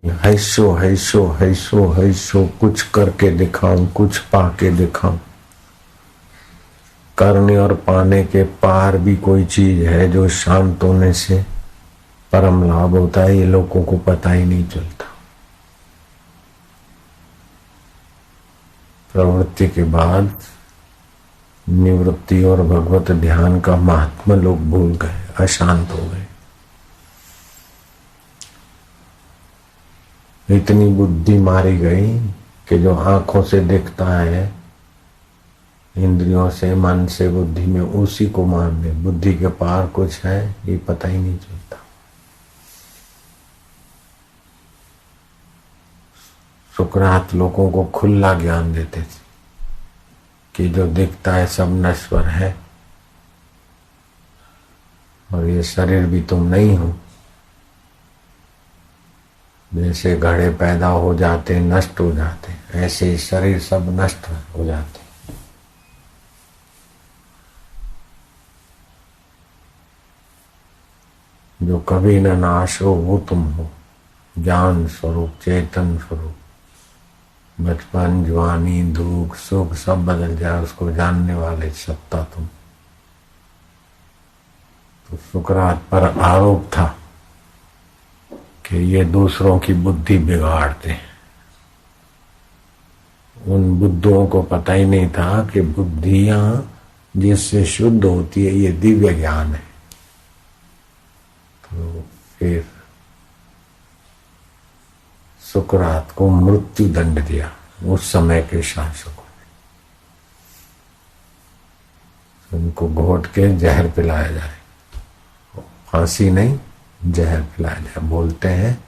हैसो हैसो हैसो हैसो, कुछ करके दिखाऊं, कुछ पाके दिखाऊं। करने और पाने के पार भी कोई चीज है जो शांत होने से परम लाभ होता है। ये लोगों को पता ही नहीं चलता। प्रवृत्ति के बाद निवृत्ति और भगवत ध्यान का महात्मा लोग भूल गए, अशांत हो गए। इतनी बुद्धि मारी गई कि जो आंखों से दिखता है, इंद्रियों से, मन से, बुद्धि में, उसी को मान ले। बुद्धि के पार कुछ है ये पता ही नहीं चलता। सुकरात लोगों को खुला ज्ञान देते थे कि जो दिखता है सब नश्वर है और ये शरीर भी तुम नहीं हो। जैसे घड़े पैदा हो जाते नष्ट हो जाते, ऐसे ही शरीर सब नष्ट हो जाते। जो कभी न नाश हो वो तुम हो, ज्ञान स्वरूप, चेतन स्वरूप। बचपन, जवानी, दुख, सुख सब बदल जाए, उसको जानने वाले सत्ता तुम। तो सुकरात पर आरोप था कि ये दूसरों की बुद्धि बिगाड़ते हैं। उन बुद्धों को पता ही नहीं था कि बुद्धियां जिससे शुद्ध होती है ये दिव्य ज्ञान है। तो फिर सुकरात को मृत्यु दंड दिया उस समय के शासकों ने। उनको घोट के जहर पिलाया जाए, फांसी नहीं जहर पिलाया जाए। बोलते हैं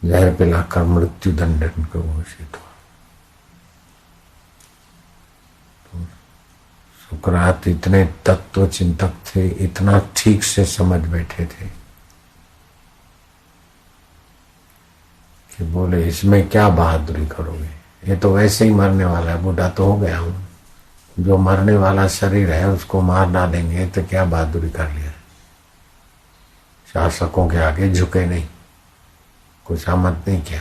जहर पिलाकर मृत्यु दंड उनको घोषित हुआ। तो सुकरात इतने तत्व चिंतक थे, इतना ठीक से समझ बैठे थे कि बोले इसमें क्या बहादुरी करोगे, ये तो वैसे ही मरने वाला है, बूढ़ा तो हो गया हूं। जो मरने वाला शरीर है उसको मार डालेंगे तो क्या बहादुरी कर लिया। शासकों के आगे झुके नहीं, कुछ आमद नहीं किया।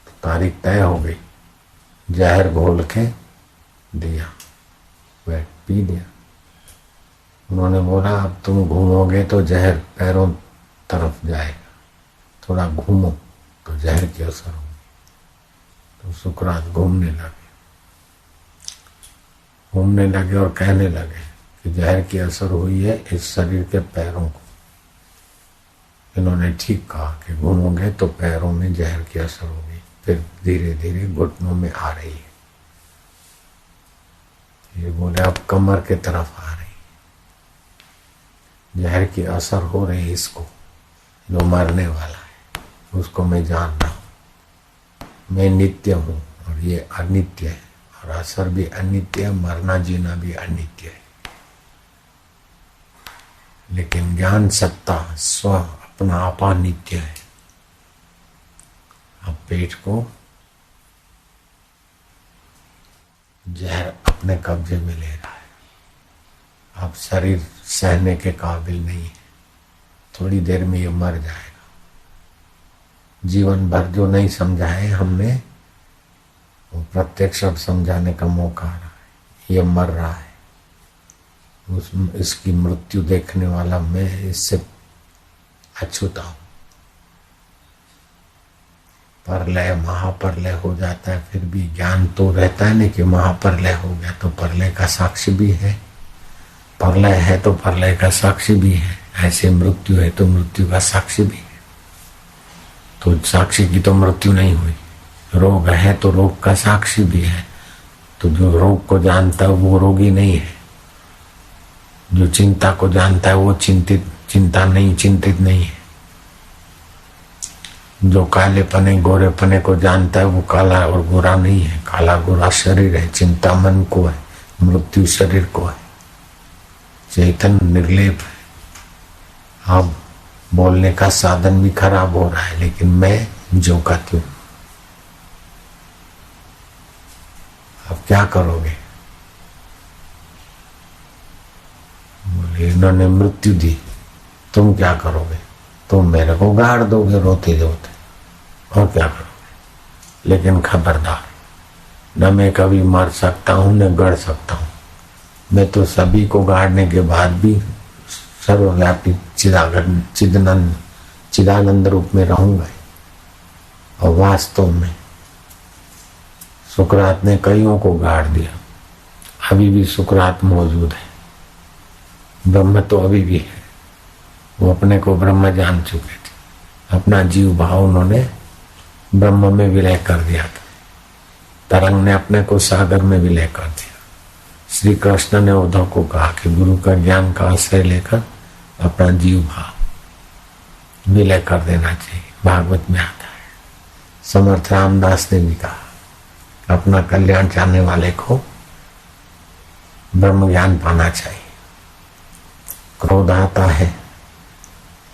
तो तारीख तय हो गई, जहर घोल के दिया, वह पी दिया। उन्होंने बोला अब तुम घूमोगे तो जहर पैरों तरफ जाएगा, थोड़ा घूमो तो जहर की असर होगी। तो सुकरात घूमने लगे और कहने लगे कि जहर की असर हुई है इस शरीर के पैरों को। इन्होंने ठीक कहा कि घूमोगे तो पैरों में जहर की असर होगी। फिर धीरे धीरे घुटनों में आ रही है। ये बोले अब कमर के तरफ आ रही, जहर की असर हो रही इसको, जो मरने वाला है उसको मैं जान रहा हूं। मैं नित्य हूं और ये अनित्य है, और असर भी अनित्य है, मरना जीना भी अनित्य है। लेकिन ज्ञान सत्ता स्व अपना आपा नित्य है। अब पेट को जहर अपने कब्जे में ले रहा है। अब शरीर सहने के काबिल नहीं है, थोड़ी देर में ये मर जाएगा। जीवन भर जो नहीं समझा है हमने, वो प्रत्यक्ष अब समझाने का मौका आ रहा है। ये मर रहा है, इसकी मृत्यु देखने वाला मैं इससे अछूता हूं। परलय महाप्रलय हो जाता है, फिर भी ज्ञान तो रहता है नहीं कि महाप्रलय हो गया तो प्रलय का साक्षी भी है। प्रलय है तो प्रलय का साक्षी भी है, ऐसे मृत्यु है तो मृत्यु का साक्षी भी है। तो साक्षी की तो मृत्यु नहीं हुई। रोग है तो रोग का साक्षी भी है। तो जो रोग को जानता है वो रोगी नहीं है। जो चिंता को जानता है वो चिंतित नहीं है। जो काले पने गोरे पने को जानता है वो काला और गोरा नहीं है। काला गोरा शरीर है, चिंता मन को है, मृत्यु शरीर को है। चेतन निर्लेप है। अब बोलने का साधन भी खराब हो रहा है, लेकिन मैं जो का त्यों। अब क्या करोगे? बोले इन्होंने मृत्यु दी तुम क्या करोगे? तुम मेरे को गाड़ दोगे रोते रोते, और क्या करोगे? लेकिन खबरदार, न मैं कभी मर सकता हूं न गड़ सकता हूं। मैं तो सभी को गाड़ने के बाद भी सर्वव्यापी चिदानंद रूप में रहूंगा। और वास्तव में सुकरात ने कईयों को गाड़ दिया, अभी भी सुकरात मौजूद है। ब्रह्म तो अभी भी है, वो अपने को ब्रह्म जान चुके थे। अपना जीव भाव उन्होंने ब्रह्म में विलय कर दिया था। तरंग ने अपने को सागर में विलय कर दिया। श्री कृष्ण ने उद्धव को कहा कि गुरु का ज्ञान का आश्रय लेकर अपना जीव भाव विलय कर देना चाहिए। भागवत में आता है। समर्थ रामदास ने भी कहा अपना कल्याण चाहने वाले को ब्रह्म ज्ञान पाना चाहिए। क्रोध आता है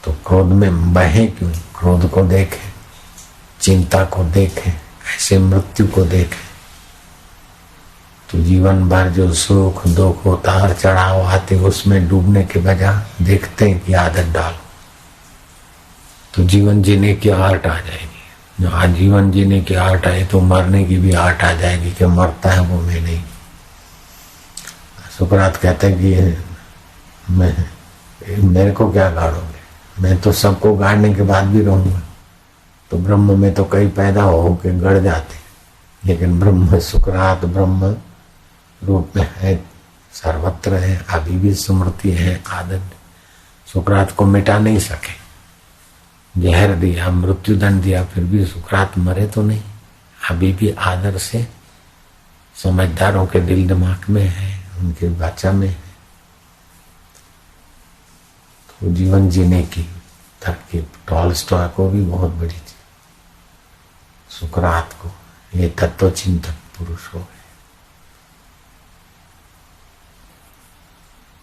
तो क्रोध में बहे क्यों? क्रोध को देखे, चिंता को देखे, ऐसे मृत्यु को देखे तो जीवन भर जो सुख दुख उतार चढ़ाव आते उसमें डूबने के बजाय देखते हैं कि आदत डालो तो जीवन जीने की आर्ट आ जाएगी। जो आज जीवन जीने की आर्ट आई तो मरने की भी आर्ट आ जाएगी कि मरता है वो मैं नहीं। सुकरात कहते हैं कि मेरे को क्या गाड़ोगे? मैं तो सबको गाड़ने के बाद भी रहूंगा। तो ब्रह्म में तो कई पैदा हो के गड़ जाते, लेकिन ब्रह्म सुकरात ब्रह्म रूप में है, सर्वत्र है, अभी भी स्मृति है। आदत सुकरात को मिटा नहीं सके, जहर दिया, मृत्यु दंड दिया, फिर भी सुकरात मरे तो नहीं, अभी भी आदर से समझदारों के दिल दिमाग में है, उनके वाचा में है। तो जीवन जीने की तरकीब टॉलस्टॉय को भी बहुत बड़ी थी, सुकरात को। ये तत्व चिंतक पुरुष हो गए।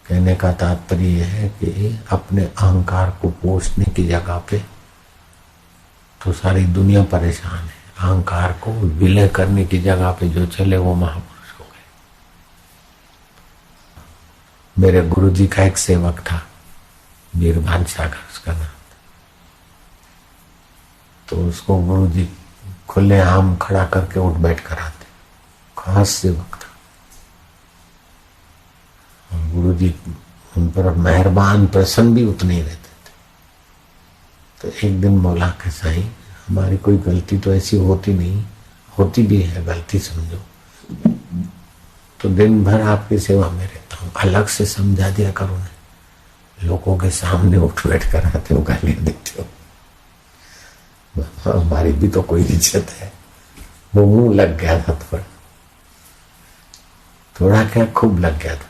कहने का तात्पर्य यह है कि अपने अहंकार को पोषने की जगह पे तो सारी दुनिया परेशान है। अहंकार को विलय करने की जगह पे जो चले वो महापुरुष हो गए। मेरे गुरुजी का एक सेवक था, वीरभान सागर उसका नाम था। तो उसको गुरुजी खुले आम खड़ा करके उठ बैठ कराते, खास सेवक था। गुरुजी उन पर मेहरबान प्रसन्न भी उतने ही रहते थे। तो एक दिन बोला कि साईं हमारी कोई गलती तो ऐसी होती नहीं, होती भी है गलती समझो, तो दिन भर आपकी सेवा में रहता हूँ, अलग से समझा दिया करो ना। लोगों के सामने उठ बैठ कर आते हो, गालियां देते हो, हमारी भी तो कोई इज्जत है। वो मुंह लग गया था, थोड़ा क्या खूब लग गया था।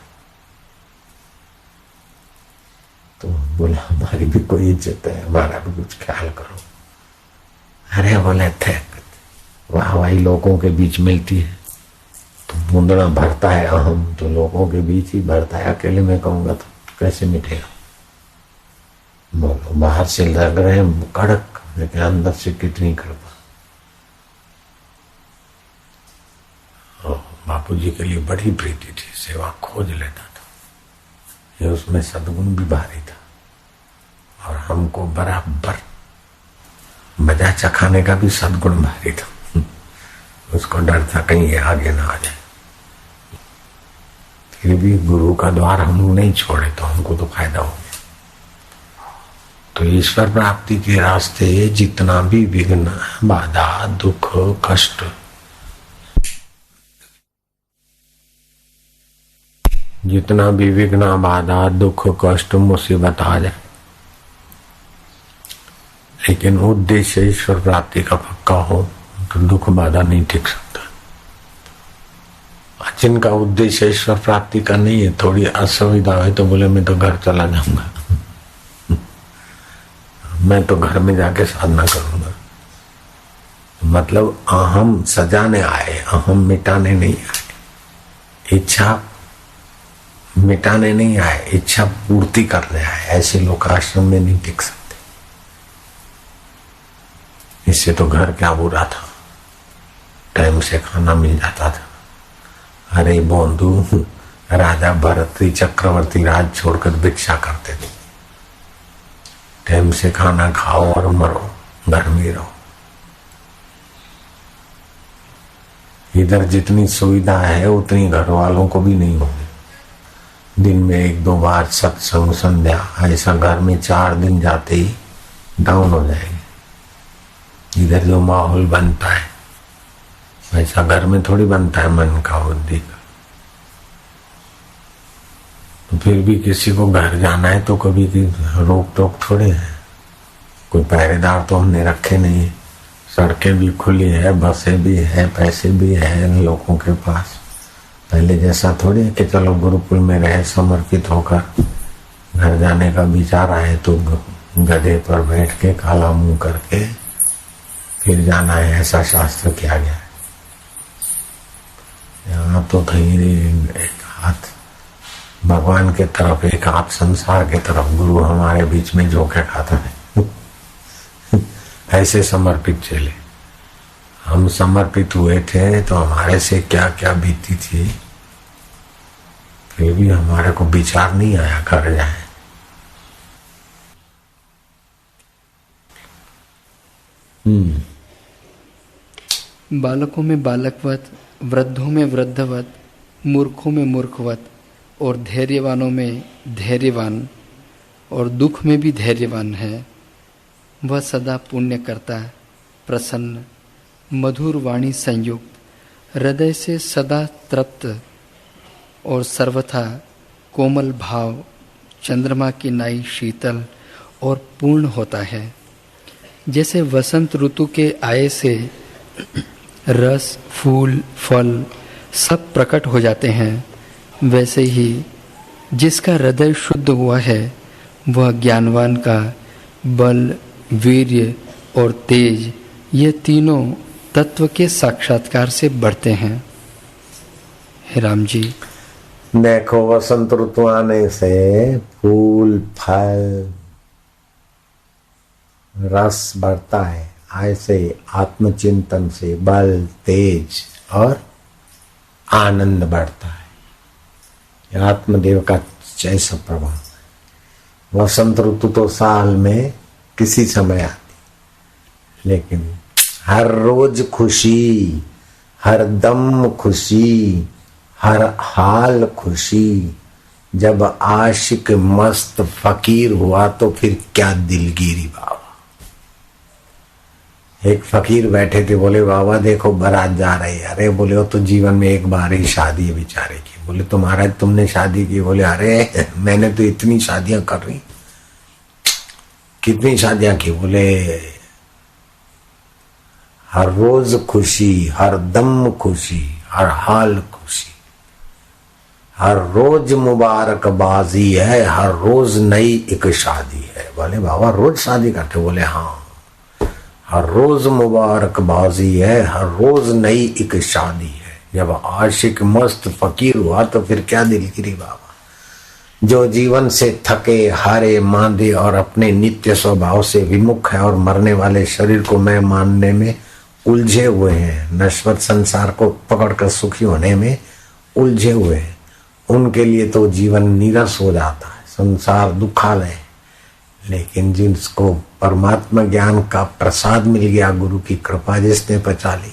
तो बोला हमारी भी कोई इज्जत है, हमारा भी कुछ ख्याल करो। अरे बोले थे वाह वाही लोगों के बीच मिलती है तो बूंदना भरता है अहम, तो लोगों के बीच ही भरता है, अकेले में कहूंगा तो कैसे मिटेगा। बोलो बाहर से लग रहे हैं कड़क, लेकिन अंदर से कितनी कृपा। बापूजी के लिए बड़ी प्रीति थी, सेवा खोज लेता था, ये उसमें सद्गुण भी भारी था। और हमको बराबर मजा चखाने का भी सद्गुण भारी था। उसको डर था कहीं ये आगे ना आ जाए। फिर भी गुरु का द्वार हम लोग नहीं छोड़े तो हमको तो फायदा हो गया। तो ईश्वर प्राप्ति के रास्ते जितना भी विघ्न बाधा दुख कष्ट, जितना भी विघ्न बाधा दुख कष्ट मुसीबत आ जाए, लेकिन उद्देश्य ईश्वर प्राप्ति का पक्का हो तो दुख बाधा नहीं टिक सकता। जिनका उद्देश्य ईश्वर प्राप्ति का नहीं है, थोड़ी असुविधा है तो बोले मैं तो घर चला जाऊंगा, मैं तो घर में जाके साधना करूंगा। मतलब अहम सजाने आए, अहम मिटाने नहीं आए, इच्छा मिटाने नहीं आए, इच्छा पूर्ति करने आए। ऐसे लोग आश्रम में नहीं टिक सकते। इससे तो घर क्या बुरा था, टाइम से खाना मिल जाता था। अरे बंधु राजा भरत चक्रवर्ती राज छोड़कर भिक्षा करते थे, टाइम से खाना खाओ और मरो, घर में रहो। इधर जितनी सुविधा है उतनी घर वालों को भी नहीं होगी। दिन में 1-2 बार सत्संग संध्या, ऐसा घर में 4 दिन जाते ही डाउन हो जाएंगे। इधर जो माहौल बनता है वैसा घर में थोड़ी बनता है, मन का बुद्धि का। तो फिर भी किसी को घर जाना है तो कभी की रोक टोक थोड़े है, कोई पहरेदार तो हमने रखे नहीं है। सड़कें भी खुली है, बसें भी है, पैसे भी है लोगों के पास। पहले जैसा थोड़ी है कि चलो गुरुकुल में रहे समर्पित होकर, घर जाने का विचार आए तो गधे पर बैठ के काला मुंह करके फिर जाना है, ऐसा शास्त्र किया गया है। यहाँ तो कहीं एक हाथ भगवान के तरफ, एक हाथ संसार के तरफ। गुरु हमारे बीच में झोंके खाता है। ऐसे समर्पित चले। हम समर्पित हुए थे तो हमारे से क्या क्या बीती थी, फिर भी हमारे को विचार नहीं आया कर जाए। बालकों में बालकवत, वृद्धों में वृद्धवत, मूर्खों में मूर्खवत और धैर्यवानों में धैर्यवान और दुख में भी धैर्यवान है। वह सदा पुण्य करता, प्रसन्न, मधुर वाणी संयुक्त, हृदय से सदा तृप्त और सर्वथा कोमल भाव, चंद्रमा की नाई शीतल और पूर्ण होता है। जैसे वसंत ऋतु के आए से रस, फूल, फल सब प्रकट हो जाते हैं, वैसे ही जिसका हृदय शुद्ध हुआ है वह ज्ञानवान का बल, वीर्य और तेज, ये तीनों तत्व के साक्षात्कार से बढ़ते हैं। हे राम जी, देखो वसंत ऋतु आने से फूल, फल, रस बढ़ता है। ऐसे आत्मचिंतन से बल, तेज और आनंद बढ़ता है। यह आत्मदेव का जैसा प्रभाव है। वसंत ऋतु तो साल में किसी समय आती, लेकिन हर रोज खुशी, हर दम खुशी, हर हाल खुशी। जब आशिक मस्त फकीर हुआ तो फिर क्या दिलगिरी बाबा। एक फकीर बैठे थे, बोले बाबा देखो बारात जा रही है। अरे बोले वो तो जीवन में एक बार ही शादी है बेचारे की। बोले तो महाराज तुमने शादी की? बोले अरे मैंने तो इतनी शादियां कर रही। कितनी शादियां की? बोले हर रोज खुशी, हर दम खुशी, हर हाल खुशी, हर रोज मुबारकबाजी है, हर रोज नई एक शादी है। बोले बाबा रोज शादी करते? बोले हाँ, हर रोज मुबारकबाजी है, हर रोज नई एक शादी है। जब आशिक मस्त फकीर हुआ तो फिर क्या दिलगिरी बाबा। जो जीवन से थके हारे मांदे और अपने नित्य स्वभाव से विमुख है और मरने वाले शरीर को मैं मानने में उलझे हुए हैं, नश्वर संसार को पकड़कर सुखी होने में उलझे हुए हैं, उनके लिए तो जीवन नीरस हो जाता है, संसार दुखालय। लेकिन जिसको परमात्मा ज्ञान का प्रसाद मिल गया, गुरु की कृपा जिसने पचा ली,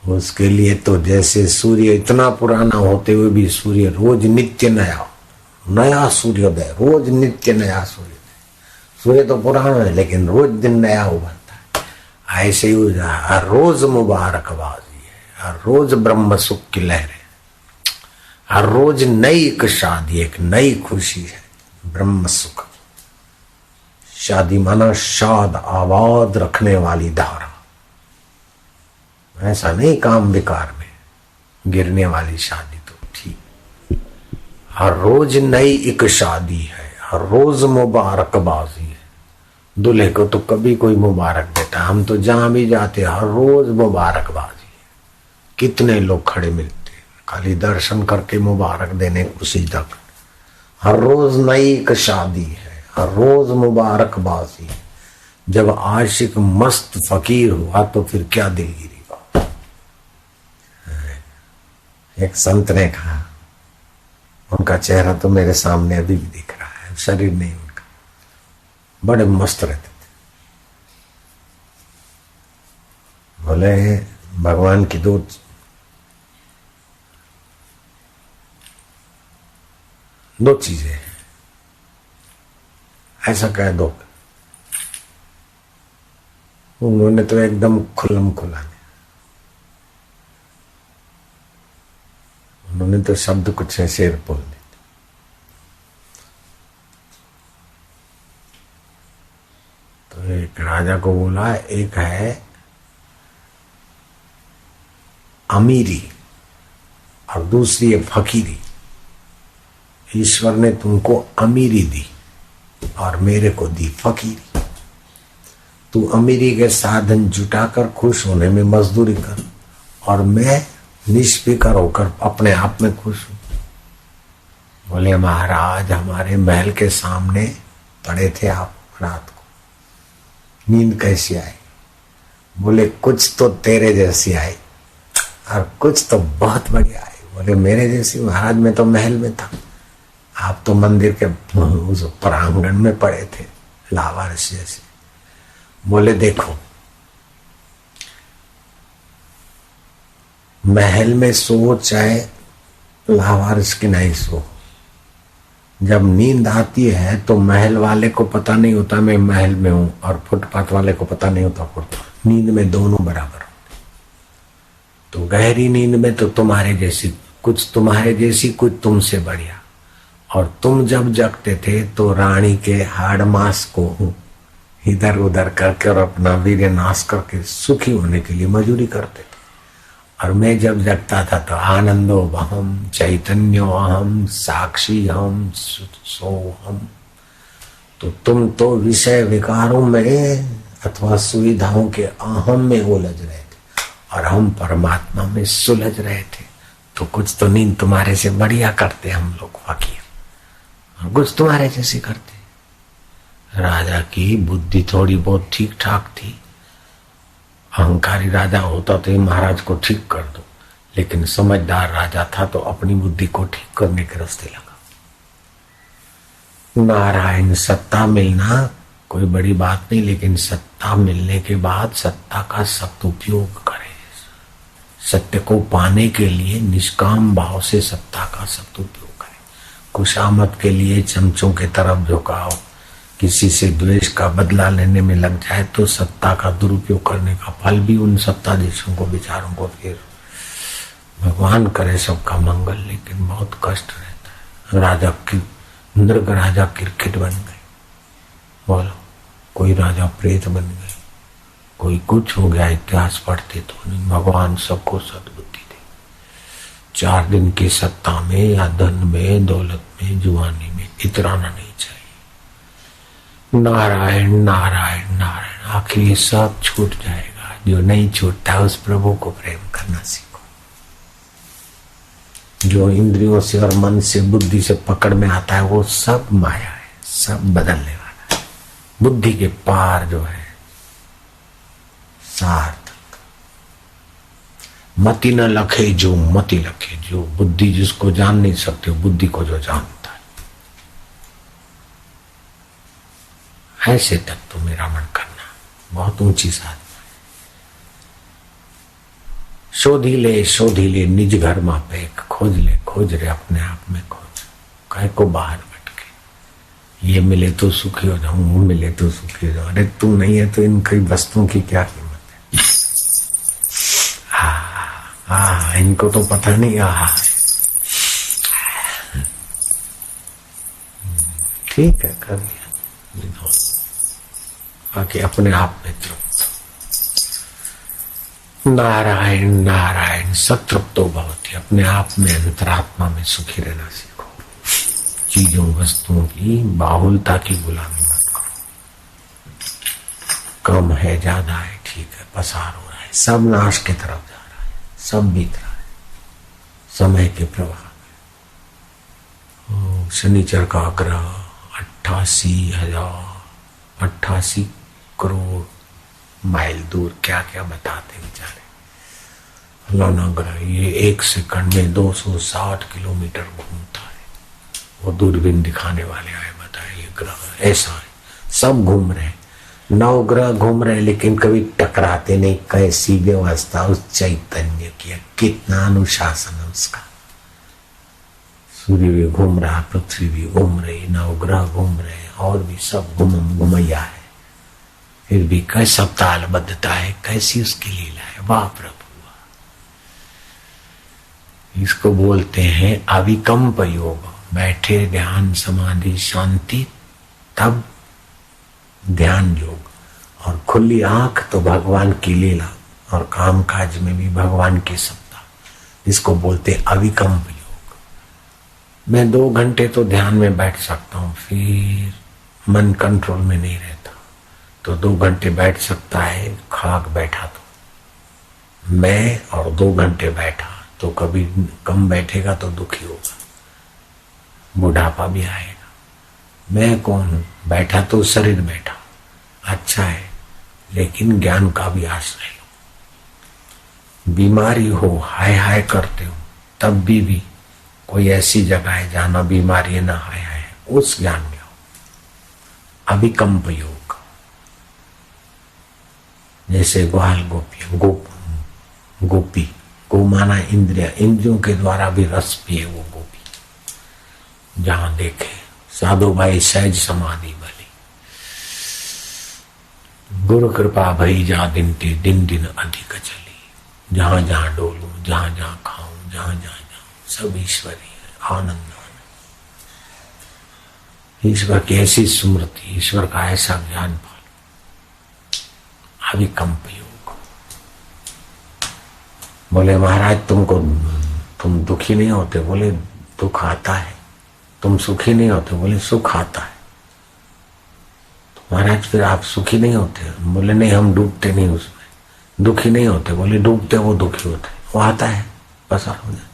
उसके लिए तो जैसे सूर्य इतना पुराना होते हुए भी सूर्य रोज नित्य नया सूर्योदय, रोज नित्य नया सूर्योदय। सूर्य तो पुराना है लेकिन रोज दिन नया उभरता है। ऐसे ही हर रोज मुबारकबाजी है, हर रोज ब्रह्म सुख की लहर है, हर रोज नई एक शादी, एक नई खुशी है, ब्रह्म सुख। शादी माना शाद आबाद रखने वाली धारा, ऐसा नहीं काम विकार में गिरने वाली शादी। तो ठीक, हर रोज नई एक शादी है, हर रोज मुबारकबाजी है। दूल्हे को तो कभी कोई मुबारक देता, हम तो जहां भी जाते हर रोज मुबारकबाजी है। कितने लोग खड़े मिलते खाली दर्शन करके मुबारक देने खुशी तक। हर रोज नई एक शादी है, हर रोज मुबारकबाजी है। जब आशिक मस्त फकीर हुआ तो फिर क्या दिलगिरी बात। एक संत ने कहा, उनका चेहरा तो मेरे सामने अभी भी दिख रहा है, शरीर नहीं उनका। बड़े मस्त रहते थे। बोले भगवान की दो चीजें हैं, ऐसा कह दो। उन्होंने तो एकदम खुल्लम खुला दिया। उन्होंने तो शब्द कुछ ऐसे बोल दिए। तो एक राजा को बोला, एक है अमीरी और दूसरी है फकीरी। ईश्वर ने तुमको अमीरी दी और मेरे को दी फकीरी। तू अमीरी के साधन जुटाकर खुश होने में मजदूरी कर और मैं निष्फिकर होकर अपने आप में खुश हूं। बोले महाराज, हमारे महल के सामने पड़े थे आप रात को, नींद कैसी आई? बोले कुछ तो तेरे जैसी आई और कुछ तो बहुत बढ़िया आई। बोले मेरे जैसी? महाराज मैं तो महल में था, आप तो मंदिर के उस प्रांगण में पड़े थे लावारिस जैसे। बोले देखो, महल में सो चाहे लावारिस की नहीं सो, जब नींद आती है तो महल वाले को पता नहीं होता मैं महल में हूं और फुटपाथ वाले को पता नहीं होता फुटपाथ। नींद में दोनों बराबर होते। तो गहरी नींद में तो तुम्हारे जैसी, कुछ तुम्हारे जैसी, कुछ तुमसे बढ़िया। और तुम जब जगते थे तो रानी के हाड़ मांस को इधर उधर करके और अपना वीर्य नाश करके सुखी होने के लिए मजूरी करते थे। और मैं जब जगता था तो आनंदो अहम, चैतन्यो अहम, साक्षी हम, सोहम। तो तुम तो विषय विकारों में अथवा सुविधाओं के अहम में उलझ रहे थे और हम परमात्मा में सुलझ रहे थे। तो कुछ तो नींद तुम्हारे से बढ़िया करते हम लोग फकीर, और कुछ तुम्हारे जैसे करते। राजा की बुद्धि थोड़ी बहुत ठीक ठाक थी। अहंकारी राजा होता तो ये महाराज को ठीक कर दो, लेकिन समझदार राजा था तो अपनी बुद्धि को ठीक करने के रास्ते लगा। नारायण, सत्ता मिलना कोई बड़ी बात नहीं, लेकिन सत्ता मिलने के बाद सत्ता का सख्त उपयोग करें। सत्य को पाने के लिए निष्काम भाव से सत्ता का सख्त उपयोग करें। खुशामद के लिए चमचों के तरफ झुकाव, किसी से द्वेष का बदला लेने में लग जाए तो सत्ता का दुरुपयोग करने का फल भी उन सत्ताधीशों को, विचारों को, फिर भगवान करे सबका मंगल, लेकिन बहुत कष्ट रहता है। राजा की नृग राजा क्रिकेट बन गए, बोलो, कोई राजा प्रेत बन गए, कोई कुछ हो गया। इतिहास पढ़ते तो भगवान सबको सद्बुद्धि दे। 4 दिन की सत्ता में या धन में, दौलत में, जुआनी में इतराना नहीं चाहिए। नारायण नारायण नारायण, आखिर ये सब छूट जाएगा। जो नहीं छूटता उस प्रभु को प्रेम करना सीखो। जो इंद्रियों से और मन से, बुद्धि से पकड़ में आता है वो सब माया है, सब बदलने वाला है। बुद्धि के पार जो है सार्थक। मति न लखे जो मति लखे, जो बुद्धि जिसको जान नहीं सकते, बुद्धि को जो जानता है। ऐसे तत्व में रमण करना बहुत ऊंची साधना है। शोधी ले निज घर मापे, खोज रे अपने आप में खोज। काहे को बाहर भटके, ये मिले तो सुखी हो जाऊं, वो मिले तो सुखी हो जाऊं। अरे तू नहीं है तो इन कई वस्तुओं की क्या कीमत है? इनको तो पता नहीं। ठीक है, कर लिया, आके अपने आप में तृप्त। नारायण नारायण, सतृप्तो भवति, अपने आप में, अंतरात्मा में सुखी रहना सीखो। चीजों वस्तुओं की बाहुलता की गुलामी मत करो। कम है, ज्यादा है, ठीक है, पसार हो रहा है, सब नाश की तरफ जा रहा है, सब बीत रहा है समय के प्रवाह में। शनिचर का ग्रह 88 करोड़ माइल दूर क्या क्या बताते बेचारे। फलाना ग्रह ये 1 सेकंड में 260 किलोमीटर घूमता है। वो दूरबीन दिखाने वाले आए, बताए ये ग्रह ऐसा है, सब घूम रहे, नवग्रह घूम रहे, लेकिन कभी टकराते नहीं। कैसी व्यवस्था उस चैतन्य की, कितना अनुशासन है उसका। सूर्य भी घूम रहा, पृथ्वी भी घूम रही, नवग्रह घूम रहे, और भी सब घुमैया है, फिर भी कैसा तालबद्धता है, कैसी उसकी लीला है। वाह प्रभु, इसको बोलते हैं अविकम्प योग। बैठे ध्यान समाधि शांति, तब ध्यान योग, और खुली आंख तो भगवान की लीला, और काम काज में भी भगवान की सत्ता, इसको बोलते अविकम्प योग। मैं 2 घंटे तो ध्यान में बैठ सकता हूँ, फिर मन कंट्रोल में नहीं रहता, तो 2 घंटे बैठ सकता है। खाक बैठा तो मैं, और 2 घंटे बैठा तो कभी कम बैठेगा तो दुखी होगा, बुढ़ापा भी आएगा। मैं कौन हूं? बैठा तो शरीर बैठा, अच्छा है, लेकिन ज्ञान का भी आश्रय लो। बीमारी हो, हाय हाय करते हो, तब भी कोई ऐसी जगह है जहां ना बीमारी है ना हाय हाय है, उस ज्ञान में हो। अभिकम्प योग, जैसे ग्वाल गोपी, गोपी, गो माना इंद्रिया, इंद्रियों के द्वारा भी रस पिए वो गोपी। जहां देखे साधु भाई सहज समाधि भली, गुरु कृपा भई जा दिन दिन अधिक चली। जहां जहां डोलू, जहां जहां खाऊं, जहां जहां जाऊं, सब ईश्वरी है, आनंद। ईश्वर की ऐसी स्मृति, ईश्वर का ऐसा ज्ञान पालो। अविकम्प योग। बोले महाराज तुम दुखी नहीं होते? बोले दुख आता है। तुम सुखी नहीं होते? बोले सुख आता है। तो महाराज फिर आप सुखी नहीं होते? बोले नहीं, हम डूबते नहीं उसमें। दुखी नहीं होते? बोले डूबते वो दुखी होते, वो आता है, पसार हो जाए।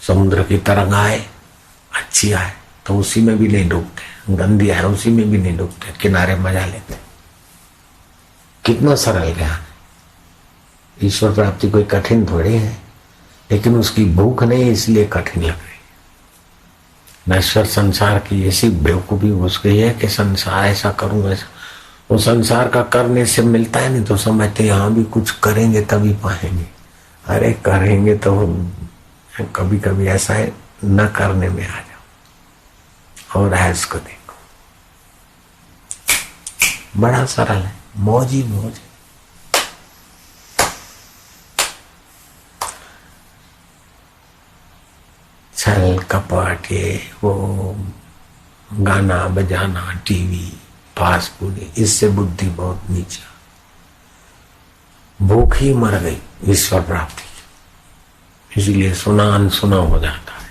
समुद्र की तरंग आए, अच्छी आए तो उसी में भी नहीं डूबते, गंदी आए उसी में भी नहीं डूबते, किनारे मजा लेते। कितना सरल ज्ञान। ईश्वर प्राप्ति कोई कठिन थोड़ी है, लेकिन उसकी भूख नहीं इसलिए कठिन लग रही। नश्वर संसार की ऐसी बेवकूफी घुस गई है कि संसार ऐसा करूं ऐसा, वो संसार का करने से मिलता है नहीं तो समझते यहाँ भी कुछ करेंगे तभी पाएंगे। अरे करेंगे तो कभी कभी ऐसा है, न करने में आ जाओ और ऐस को देखो, बड़ा सरल है, मौज ही मौज। छल कपट, ये वो गाना बजाना, टीवी, फास्ट फूड, इससे बुद्धि बहुत नीचा। भूख ही मर गई ईश्वर प्राप्ति, इसलिए सुना अनसुना हो जाता है।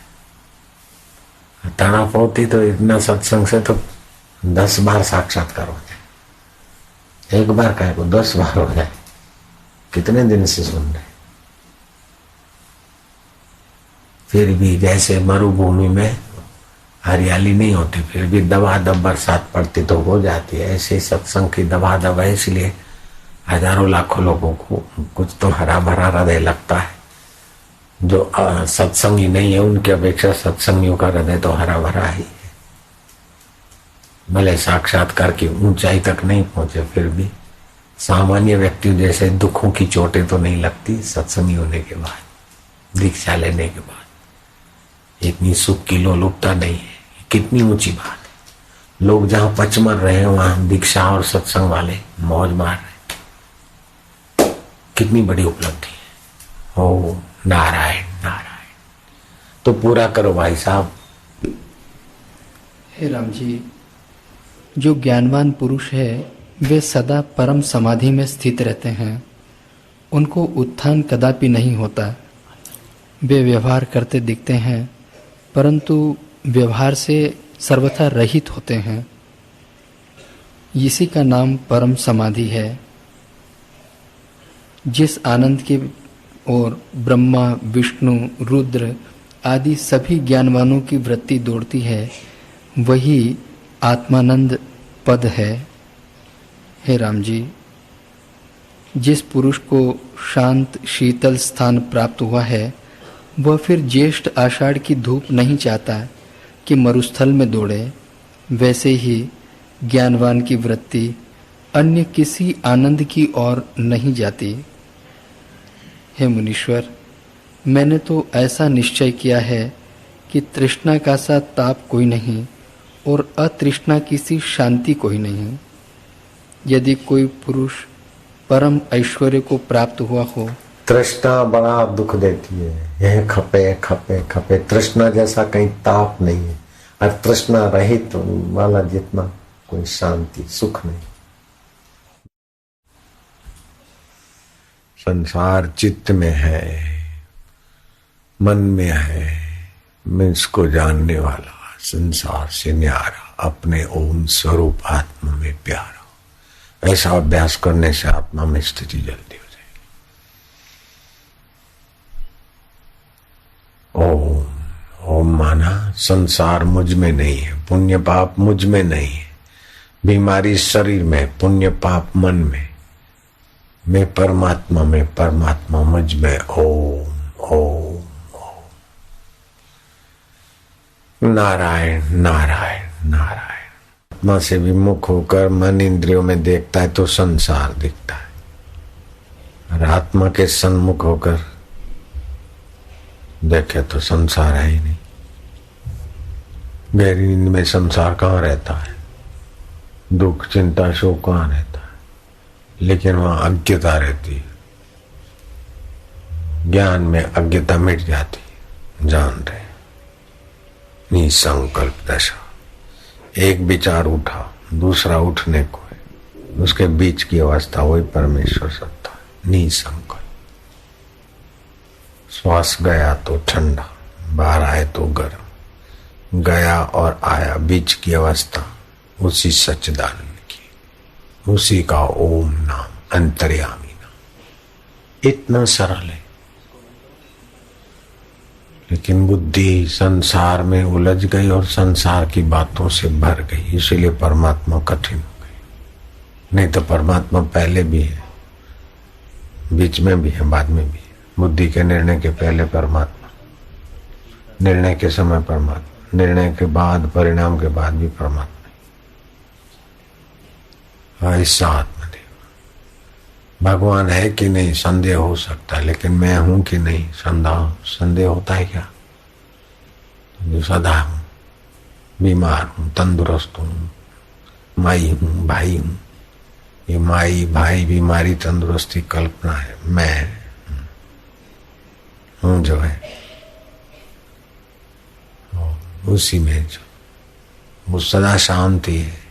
तड़प होती तो इतना सत्संग से तो 10 बार साक्षात्कार हो जाए, एक बार कहे को 10 बार हो जाए। कितने दिन से सुन रहे, फिर भी जैसे मरुभूमि में हरियाली नहीं होती, फिर भी दबादब बरसात पड़ती तो हो जाती है, ऐसे सत्संग की दबादब है। इसलिए हजारों लाखों लोगों को कुछ तो हरा भरा हृदय लगता है। जो सत्संगी नहीं है उनकी अपेक्षा सत्संगियों का हृदय तो हरा भरा ही है। भले साक्षात्कार की ऊंचाई तक नहीं पहुंचे, फिर भी सामान्य व्यक्ति जैसे दुखों की चोटें तो नहीं लगती सत्संगी होने के बाद, दीक्षा लेने के बाद। इतनी सुख की लोलुपता नहीं है, कितनी ऊंची बात है। लोग जहां पच मर रहे हैं वहां दीक्षा और सत्संग वाले मौज मार रहे हैं, कितनी बड़ी उपलब्धि है। ओ नारायण नारायण। तो पूरा करो भाई साहब। हे राम जी, जो ज्ञानवान पुरुष है वे सदा परम समाधि में स्थित रहते हैं, उनको उत्थान कदापि नहीं होता। वे व्यवहार करते दिखते हैं परंतु व्यवहार से सर्वथा रहित होते हैं। इसी का नाम परम समाधि है। जिस आनंद की ओर ब्रह्मा विष्णु रुद्र आदि सभी ज्ञानवानों की वृत्ति दौड़ती है, वही आत्मानंद पद है। हे राम जी, जिस पुरुष को शांत शीतल स्थान प्राप्त हुआ है, वह फिर ज्येष्ठ आषाढ़ की धूप नहीं चाहता कि मरुस्थल में दौड़े, वैसे ही ज्ञानवान की वृत्ति अन्य किसी आनंद की ओर नहीं जाती। हे मुनीश्वर, मैंने तो ऐसा निश्चय किया है कि तृष्णा का सा ताप कोई नहीं और अतृष्णा की सी शांति कोई नहीं। यदि कोई पुरुष परम ऐश्वर्य को प्राप्त हुआ हो, तृष्णा बड़ा दुख देती है। यह खपे खपे खपे, तृष्णा जैसा कहीं ताप नहीं है। और तृष्णा रहित वाला जितना कोई शांति सुख नहीं। संसार चित्त में है, मन में है। मैं इसको जानने वाला संसार से न्यारा, अपने ओम स्वरूप आत्मा में प्यारा। ऐसा अभ्यास करने से आत्मा में स्थिति जल्दी हो जाएगी। ओम ओम माना संसार मुझ में नहीं है, पुण्य पाप मुझ में नहीं है, बीमारी शरीर में, पुण्य पाप मन में, मैं परमात्मा में, परमात्मा मुझ में। ओम ओम ओम नारायण नारायण नारायण। आत्मा से विमुख होकर मन इंद्रियों में देखता है तो संसार दिखता है, और आत्मा के सन्मुख होकर देखे तो संसार है ही नहीं। गहरी नींद में संसार कहाँ रहता है, दुख चिंता शोक कहाँ रहता है, लेकिन वहां अज्ञता रहती है। ज्ञान में अज्ञता मिट जाती है, जान रहे निसंकल्प दशा। एक विचार उठा, दूसरा उठने को है, उसके बीच की अवस्था वही परमेश्वर सत्ता है, निसंकल्प। श्वास गया तो ठंडा, बाहर आए तो गर्म, गया और आया बीच की अवस्था उसी सच्चिदानंद की, उसी का ओम नाम, अंतर्यामी नाम। इतना सरल है, लेकिन बुद्धि संसार में उलझ गई और संसार की बातों से भर गई, इसीलिए परमात्मा कठिन हो गई। नहीं तो परमात्मा पहले भी है, बीच में भी है, बाद में भी है। बुद्धि के निर्णय के पहले परमात्मा, निर्णय के समय परमात्मा, निर्णय के बाद, परिणाम के बाद भी परमात्मा। ऐसा आत्मदेव भगवान है कि नहीं संदेह हो सकता है, लेकिन मैं हूं कि नहीं संदेह होता है क्या? जो सदा हूं, बीमार हूं, तंदुरुस्त हूं, माई हूं, भाई हूं। ये माई भाई बीमारी तंदुरुस्ती कल्पना है, मैं हूं जो है उसी में जो वो सदा शांति है।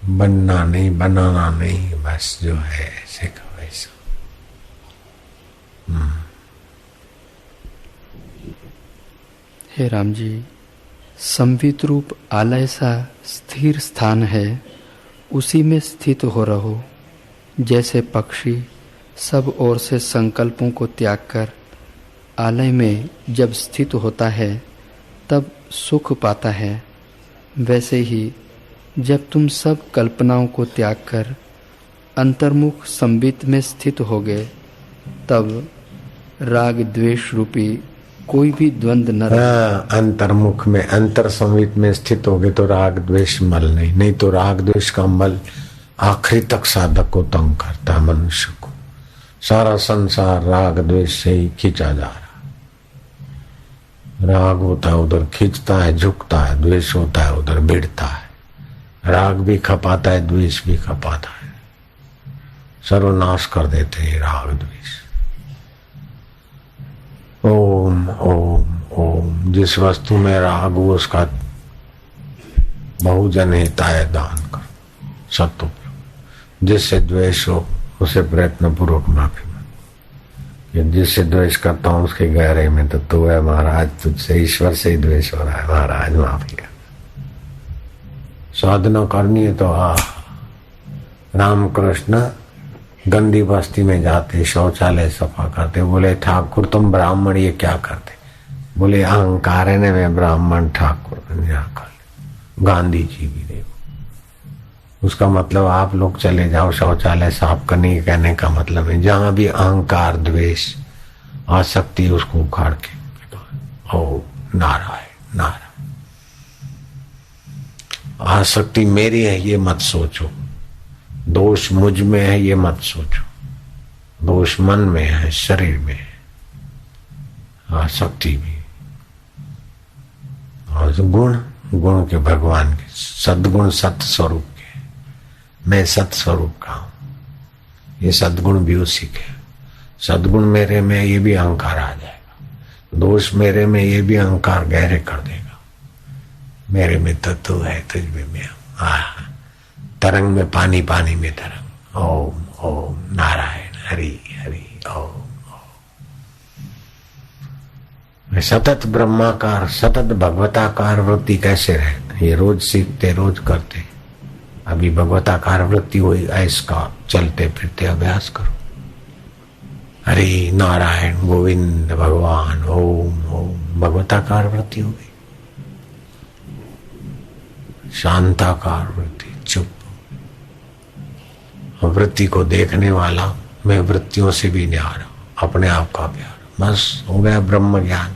बनना नहीं, बनाना नहीं, बस जो है ऐसे का वैसा। हे राम जी, संवित रूप आलय सा स्थिर स्थान है, उसी में स्थित हो रहो। जैसे पक्षी सब ओर से संकल्पों को त्याग कर आलय में जब स्थित होता है तब सुख पाता है, वैसे ही जब तुम सब कल्पनाओं को त्याग कर अंतर्मुख संबित में स्थित होगे तब राग द्वेष रूपी कोई भी द्वंद न रहे। अंतर्मुख में, अंतर संबित में स्थित होगे तो राग द्वेष मल नहीं तो राग द्वेष का मल आखिरी तक साधक को तंग करता है, मनुष्य को। सारा संसार राग द्वेष से ही खींचा जा रहा। राग होता है उधर खींचता है, झुकता है, द्वेष होता है उधर भिड़ता है। राग भी खपाता है, द्वेष भी खपाता है, सर्वनाश कर देते हैं राग द्वेष। ओम ओम ओम। जिस वस्तु में राग हो उसका बहुजन हिताय दान कर, सत्योपयोग। जिससे द्वेष हो उसे प्रयत्न पूर्वक माफी मांग। जिससे द्वेष करता हूं उसके गहरे में तो तू है महाराज, तुझसे ईश्वर से ही द्वेष हो रहा है महाराज, माफी कर। साधना करनी है तो रामकृष्ण गंदी बस्ती में जाते, शौचालय सफा करते। बोले ठाकुर तुम ब्राह्मण ये क्या करते? बोले अहंकार है ना, मैं ब्राह्मण ठाकुर। गांधी जी भी देखो, उसका मतलब आप लोग चले जाओ शौचालय साफ करने, कहने का मतलब है जहां भी अहंकार द्वेष आसक्ति उसको उखाड़ के ओ नारायण नारायण। आसक्ति मेरी है ये मत सोचो, दोष मुझ में है ये मत सोचो, दोष मन में है, शरीर में है, आसक्ति भी। और गुण गुण के भगवान के, सद्गुण सत स्वरूप के, मैं सत स्वरूप का हूं, ये सद्गुण भी उसी के। सद्गुण मेरे में ये भी अहंकार आ जाएगा, दोष मेरे में ये भी अहंकार गहरे कर देगा। मेरे में तो तू है, तुझ में मैं हूं। तरंग में पानी, पानी में तरंग। ओम ओम नारायण हरि हरि ओम। सतत ब्रह्माकार, सतत भगवताकार वृत्ति कैसे रहे, ये रोज सीखते, रोज करते। अभी भगवताकार वृत्ति हुई, इसका चलते फिरते अभ्यास करो। हरि नारायण गोविंद भगवान ओम ओम, भगवताकार वृत्ति हो गई। शांताकार वृत्ति, चुप। वृत्ति को देखने वाला, मैं वृत्तियों से भी न्यारा, अपने आप का प्यार, बस हो गया ब्रह्म ज्ञान।